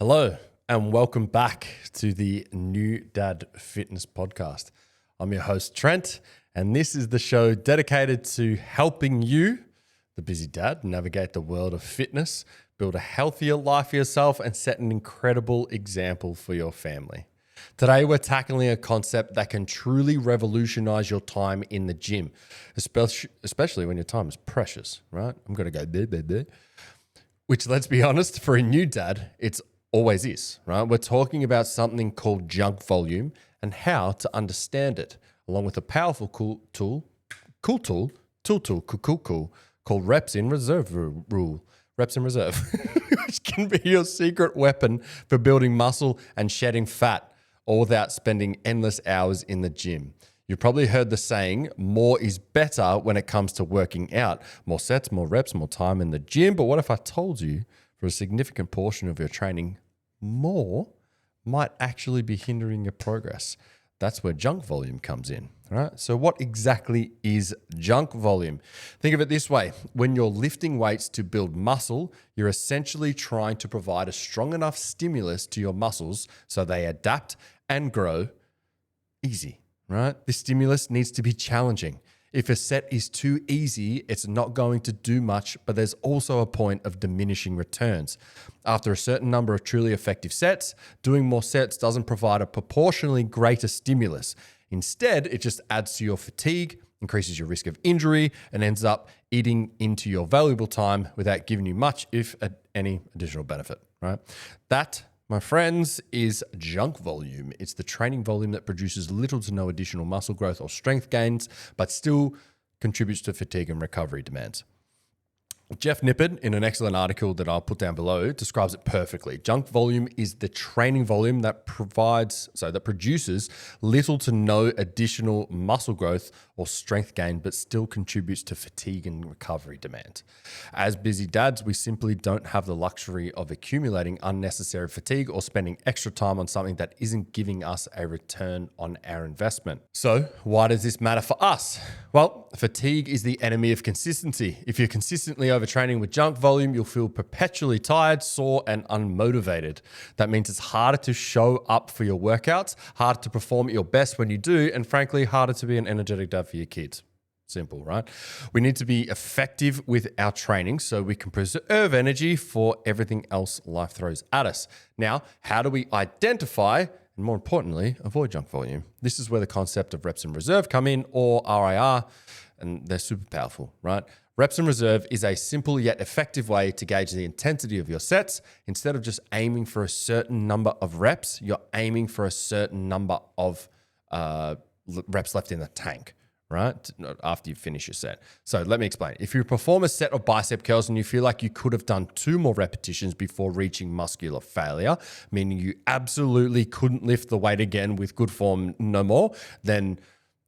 Hello, and welcome back to the New Dad Fitness Podcast. I'm your host, Trent, and this is the show dedicated to helping you, the busy dad, navigate the world of fitness, build a healthier life for yourself, and set an incredible example for your family. Today, we're tackling a concept that can truly revolutionize your time in the gym, especially when your time is precious, right? I'm going to go blah. Which, let's be honest, for a new dad, it's always is, right? We're talking about something called junk volume and how to understand it, along with a powerful tool called reps in reserve rule. Reps in reserve, which can be your secret weapon for building muscle and shedding fat, all without spending endless hours in the gym. You've probably heard the saying, more is better when it comes to working out. More sets, more reps, more time in the gym. But what if I told you for a significant portion of your training, more might actually be hindering your progress? That's where junk volume comes in, right? So what exactly is junk volume? Think of it this way. When you're lifting weights to build muscle, you're essentially trying to provide a strong enough stimulus to your muscles so they adapt and grow easy, right? This stimulus needs to be challenging. If a set is too easy, it's not going to do much, but there's also a point of diminishing returns. After a certain number of truly effective sets, doing more sets doesn't provide a proportionally greater stimulus. Instead, it just adds to your fatigue, increases your risk of injury, and ends up eating into your valuable time without giving you much, if any, additional benefit, right? That, my friends, is junk volume. It's the training volume that produces little to no additional muscle growth or strength gains, but still contributes to fatigue and recovery demands. Jeff Nippard, in an excellent article that I'll put down below, describes it perfectly. Junk volume is the training volume that produces little to no additional muscle growth or strength gain, but still contributes to fatigue and recovery demands. As busy dads, we simply don't have the luxury of accumulating unnecessary fatigue or spending extra time on something that isn't giving us a return on our investment. So why does this matter for us? Well, fatigue is the enemy of consistency. If you're consistently overtraining with junk volume, you'll feel perpetually tired, sore, and unmotivated. That means it's harder to show up for your workouts, harder to perform at your best when you do, and frankly, harder to be an energetic dad for your kids. Simple, right? We need to be effective with our training so we can preserve energy for everything else life throws at us. Now, how do we identify and, more importantly, avoid junk volume? This is where the concept of reps in reserve come in, or RIR, and they're super powerful, right? Reps in reserve is a simple yet effective way to gauge the intensity of your sets. Instead of just aiming for a certain number of reps, you're aiming for a certain number of reps left in the tank, right? After you finish your set. So let me explain. If you perform a set of bicep curls and you feel like you could have done 2 more repetitions before reaching muscular failure, meaning you absolutely couldn't lift the weight again with good form no more, then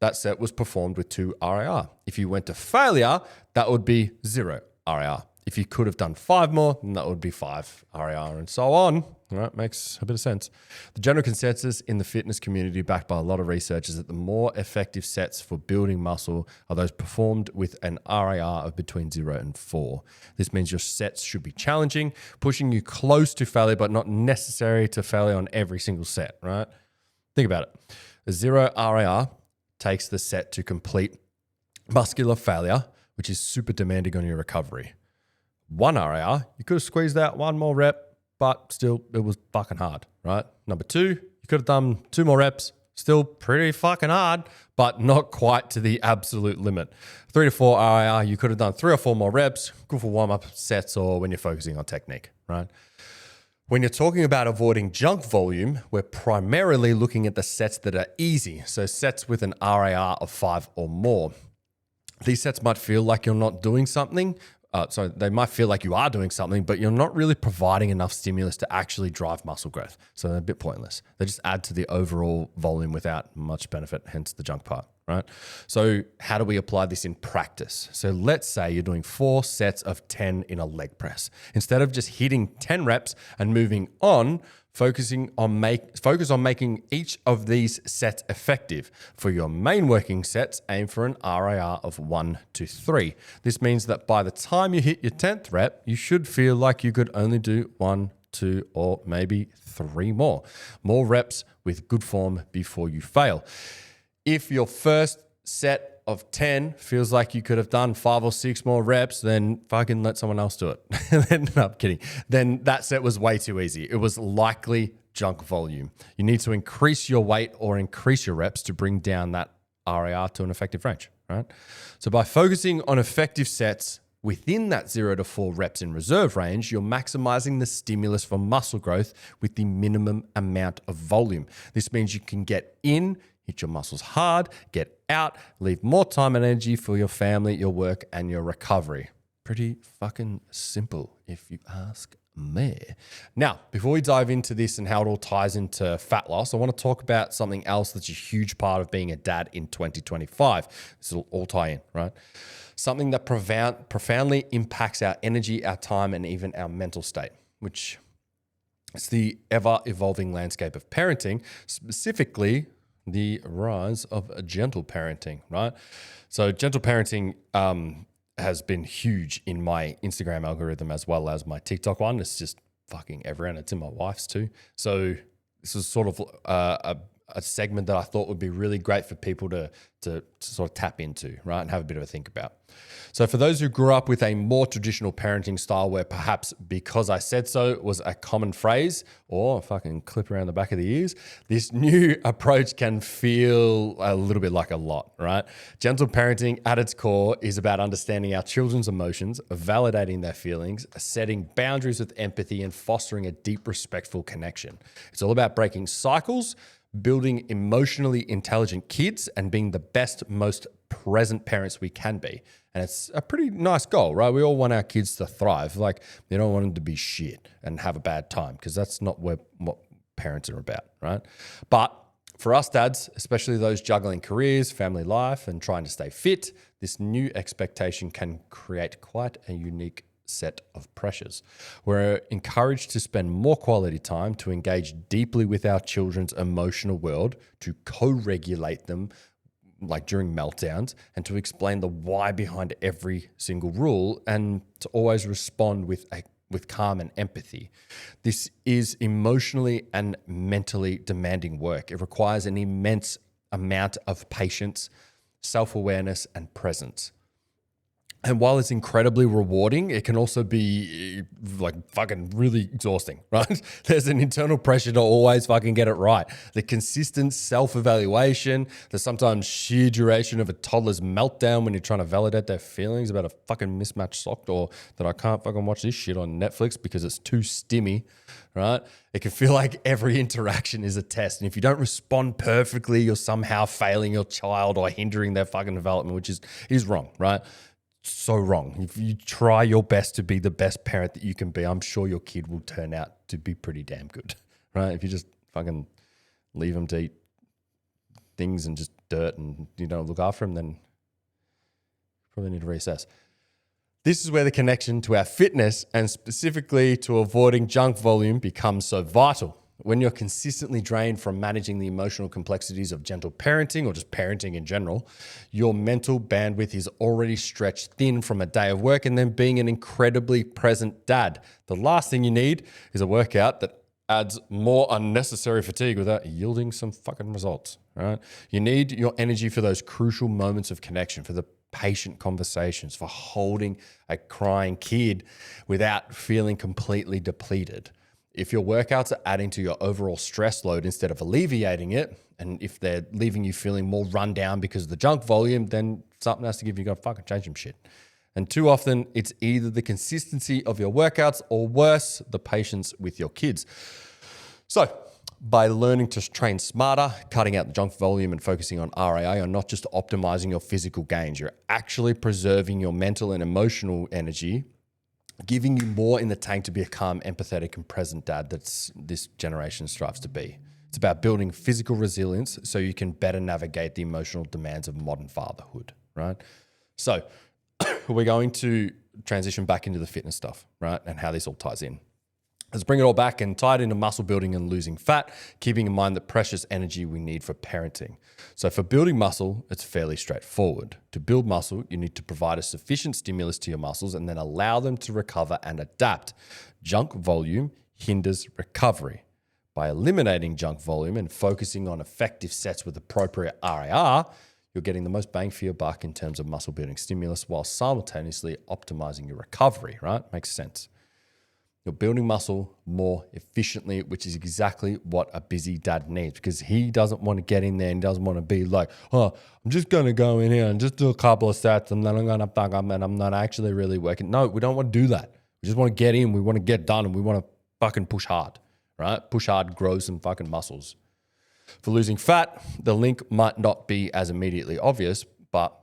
that set was performed with 2 RIR. If you went to failure, that would be 0 RIR. If you could have done 5 more, then that would be 5 RIR, and so on. All right, makes a bit of sense. The general consensus in the fitness community, backed by a lot of research, is that the more effective sets for building muscle are those performed with an RIR of between 0 and 4. This means your sets should be challenging, pushing you close to failure, but not necessary to failure on every single set, right? Think about it. A 0 RIR takes the set to complete muscular failure, which is super demanding on your recovery. 1 RIR, you could have squeezed out 1 more rep, but still it was fucking hard, right? Number 2, you could have done 2 more reps, still pretty fucking hard, but not quite to the absolute limit. 3 to 4 RIR, you could have done 3 or 4 more reps, good for warm-up sets or when you're focusing on technique, right? When you're talking about avoiding junk volume, we're primarily looking at the sets that are easy, so sets with an RIR of 5 or more. These sets might feel like you're not doing something, they might feel like you are doing something, but you're not really providing enough stimulus to actually drive muscle growth. So they're a bit pointless. They just add to the overall volume without much benefit, hence the junk part, right? So how do we apply this in practice? So let's say you're doing 4 sets of 10 in a leg press. Instead of just hitting 10 reps and moving on, focus on making each of these sets effective. For your main working sets, aim for an RIR of 1 to 3. This means that by the time you hit your 10th rep, you should feel like you could only do 1, 2, or maybe 3 more. More reps with good form before you fail. If your first set of 10 feels like you could have done 5 or 6 more reps, then fucking let someone else do it. No, I'm kidding. Then that set was way too easy. It was likely junk volume. You need to increase your weight or increase your reps to bring down that RAR to an effective range, right? So by focusing on effective sets within that 0 to 4 reps in reserve range, you're maximizing the stimulus for muscle growth with the minimum amount of volume. This means you can get in, hit your muscles hard, get out, leave more time and energy for your family, your work, and your recovery. Pretty fucking simple, if you ask me. Now, before we dive into this and how it all ties into fat loss, I want to talk about something else that's a huge part of being a dad in 2025. This will all tie in, right? Something that profoundly impacts our energy, our time, and even our mental state, which is the ever-evolving landscape of parenting, specifically the rise of gentle parenting, right? So gentle parenting has been huge in my Instagram algorithm as well as my TikTok one. It's just fucking everywhere, and it's in my wife's too. So this is sort of a segment that I thought would be really great for people to sort of tap into, right, and have a bit of a think about. So for those who grew up with a more traditional parenting style where perhaps because I said so was a common phrase or fucking clip around the back of the ears, this new approach can feel a little bit like a lot, right? Gentle parenting at its core is about understanding our children's emotions, validating their feelings, setting boundaries with empathy, and fostering a deep, respectful connection. It's all about breaking cycles, building emotionally intelligent kids, and being the best, most present parents we can be. And it's a pretty nice goal, right? We all want our kids to thrive. Like, they don't want them to be shit and have a bad time, because that's not what parents are about, right? But for us dads, especially those juggling careers, family life, and trying to stay fit, this new expectation can create quite a unique set of pressures. We're encouraged to spend more quality time, to engage deeply with our children's emotional world, to co-regulate them like during meltdowns, and to explain the why behind every single rule, and to always respond with calm and empathy. This is emotionally and mentally demanding work. It requires an immense amount of patience, self-awareness, and presence. And while it's incredibly rewarding, it can also be like fucking really exhausting, right? There's an internal pressure to always fucking get it right. The consistent self-evaluation, the sometimes sheer duration of a toddler's meltdown when you're trying to validate their feelings about a fucking mismatched sock, or that I can't fucking watch this shit on Netflix because it's too stimmy, right? It can feel like every interaction is a test. And if you don't respond perfectly, you're somehow failing your child or hindering their fucking development, which is wrong, right? So wrong. If you try your best to be the best parent that you can be, I'm sure your kid will turn out to be pretty damn good, right? If you just fucking leave them to eat things and just dirt and you don't look after them, then you probably need to reassess. This is where the connection to our fitness, and specifically to avoiding junk volume, becomes so vital. When you're consistently drained from managing the emotional complexities of gentle parenting, or just parenting in general, your mental bandwidth is already stretched thin from a day of work and then being an incredibly present dad. The last thing you need is a workout that adds more unnecessary fatigue without yielding some fucking results, right? You need your energy for those crucial moments of connection, for the patient conversations, for holding a crying kid without feeling completely depleted. If your workouts are adding to your overall stress load instead of alleviating it, and if they're leaving you feeling more run down because of the junk volume, then something has to give you, got to fucking change some shit. And too often, it's either the consistency of your workouts or worse, the patience with your kids. So by learning to train smarter, cutting out the junk volume and focusing on RAA, you're not just optimizing your physical gains, you're actually preserving your mental and emotional energy, giving you more in the tank to be a calm, empathetic, and present dad that's this generation strives to be. It's about building physical resilience so you can better navigate the emotional demands of modern fatherhood, right? So we're going to transition back into the fitness stuff, right? And how this all ties in. Let's bring it all back and tie it into muscle building and losing fat, keeping in mind the precious energy we need for parenting. So for building muscle, it's fairly straightforward. To build muscle, you need to provide a sufficient stimulus to your muscles and then allow them to recover and adapt. Junk volume hinders recovery. By eliminating junk volume and focusing on effective sets with appropriate RAR, you're getting the most bang for your buck in terms of muscle building stimulus while simultaneously optimizing your recovery, right? Makes sense. You're building muscle more efficiently, which is exactly what a busy dad needs, because he doesn't want to get in there and doesn't want to be like, oh, I'm just going to go in here and just do a couple of sets and then I'm going to fuck up and I'm not actually really working. No, we don't want to do that. We just want to get in, we want to get done, and we want to fucking push hard, right? Push hard, grow some fucking muscles. For losing fat, the link might not be as immediately obvious, but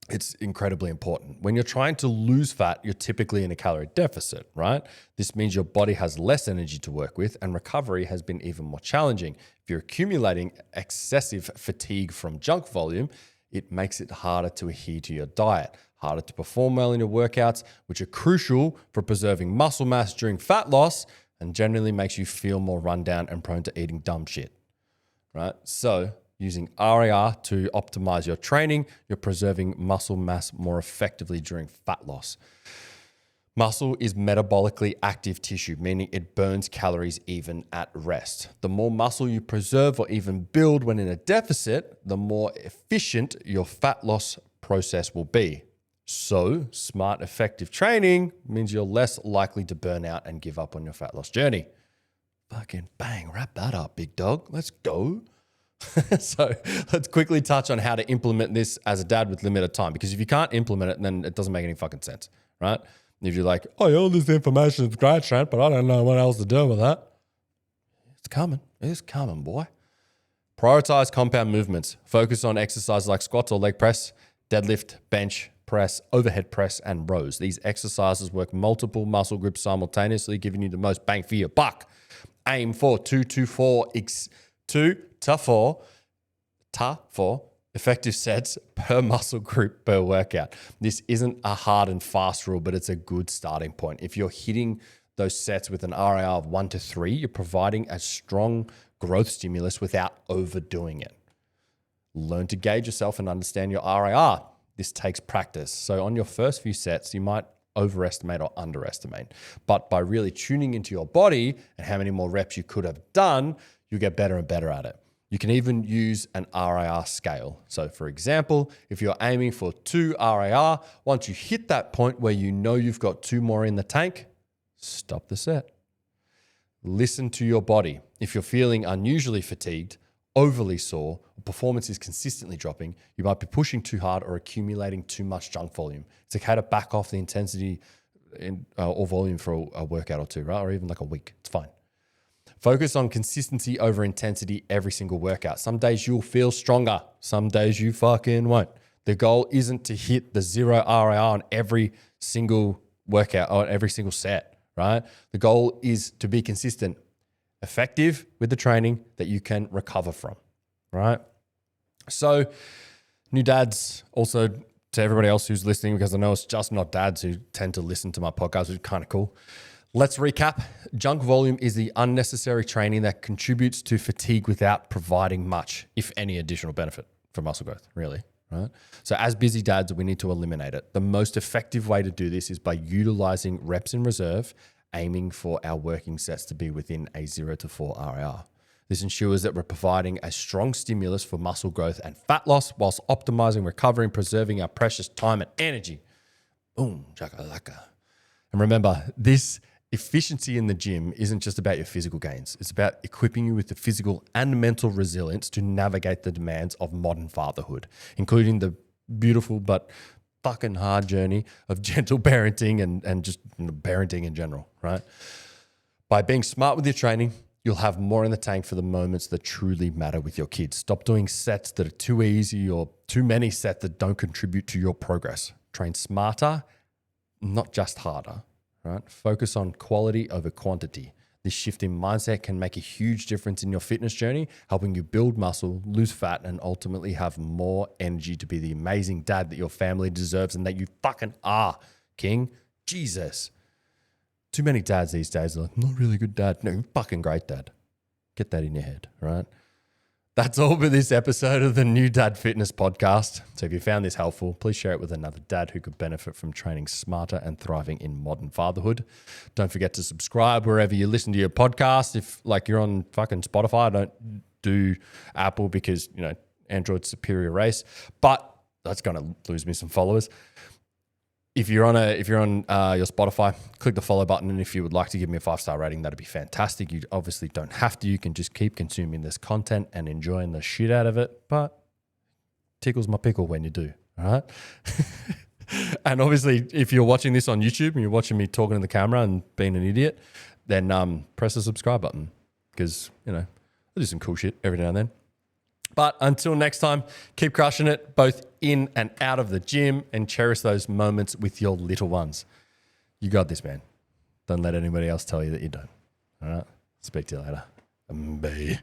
it's incredibly important. When you're trying to lose fat, you're typically in a calorie deficit, right? This means your body has less energy to work with and recovery has been even more challenging. If you're accumulating excessive fatigue from junk volume, it makes it harder to adhere to your diet, harder to perform well in your workouts, which are crucial for preserving muscle mass during fat loss, and generally makes you feel more run down and prone to eating dumb shit, right? So using RAR to optimize your training, you're preserving muscle mass more effectively during fat loss. Muscle is metabolically active tissue, meaning it burns calories even at rest. The more muscle you preserve or even build when in a deficit, the more efficient your fat loss process will be. So, smart, effective training means you're less likely to burn out and give up on your fat loss journey. Fucking bang, wrap that up, big dog. Let's go. So let's quickly touch on how to implement this as a dad with limited time, because if you can't implement it, then it doesn't make any fucking sense, right? If you're like, oh, all this information is great, Trent, but I don't know what else to do with that. It's coming. It's coming, boy. Prioritize compound movements. Focus on exercises like squats or leg press, deadlift, bench, press, overhead press, and rows. These exercises work multiple muscle groups simultaneously, giving you the most bang for your buck. Aim for 2 to 4 effective sets per muscle group per workout. This isn't a hard and fast rule, but it's a good starting point. If you're hitting those sets with an RAR of 1 to 3, you're providing a strong growth stimulus without overdoing it. Learn to gauge yourself and understand your RAR. This takes practice. So on your first few sets, you might overestimate or underestimate. But by really tuning into your body and how many more reps you could have done, you get better and better at it. You can even use an RAR scale. So for example, if you're aiming for 2 RAR, once you hit that point where you know you've got 2 more in the tank, stop the set. Listen to your body. If you're feeling unusually fatigued, overly sore, or performance is consistently dropping, you might be pushing too hard or accumulating too much junk volume. It's okay to back off the intensity or volume for a workout or two, right? Or even like a week. It's fine. Focus on consistency over intensity every single workout. Some days you'll feel stronger. Some days you fucking won't. The goal isn't to hit the 0 RAR on every single workout or every single set, right? The goal is to be consistent, effective with the training that you can recover from, right? So new dads, also to everybody else who's listening, because I know it's just not dads who tend to listen to my podcast, which is kind of cool. Let's recap. Junk volume is the unnecessary training that contributes to fatigue without providing much, if any, additional benefit for muscle growth, really, right? So as busy dads, we need to eliminate it. The most effective way to do this is by utilizing reps in reserve, aiming for our working sets to be within a 0 to 4 RAR. This ensures that we're providing a strong stimulus for muscle growth and fat loss whilst optimizing recovery and preserving our precious time and energy. Boom, chakalaka. And remember, this efficiency in the gym isn't just about your physical gains. It's about equipping you with the physical and mental resilience to navigate the demands of modern fatherhood, including the beautiful but fucking hard journey of gentle parenting and just parenting in general, right? By being smart with your training, you'll have more in the tank for the moments that truly matter with your kids. Stop doing sets that are too easy or too many sets that don't contribute to your progress. Train smarter, not just harder. Right? Focus on quality over quantity. This shift in mindset can make a huge difference in your fitness journey, helping you build muscle, lose fat, and ultimately have more energy to be the amazing dad that your family deserves and that you fucking are, King. Jesus. Too many dads these days are like, not really good dad. No, you're fucking great dad. Get that in your head, right? That's all for this episode of the New Dad Fitness Podcast. So if you found this helpful, please share it with another dad who could benefit from training smarter and thriving in modern fatherhood. Don't forget to subscribe wherever you listen to your podcast. If like you're on fucking Spotify, don't do Apple because, you know, Android's superior race, but that's going to lose me some followers. If you're on your Spotify, click the follow button, and if you would like to give me a 5-star rating, that'd be fantastic. You obviously don't have to. You can just keep consuming this content and enjoying the shit out of it, but tickles my pickle when you do. All right. And obviously, if you're watching this on YouTube and you're watching me talking to the camera and being an idiot, then press the subscribe button because, you know, I do some cool shit every now and then. But until next time, keep crushing it both in and out of the gym and cherish those moments with your little ones. You got this, man. Don't let anybody else tell you that you don't. All right? Speak to you later. Bye.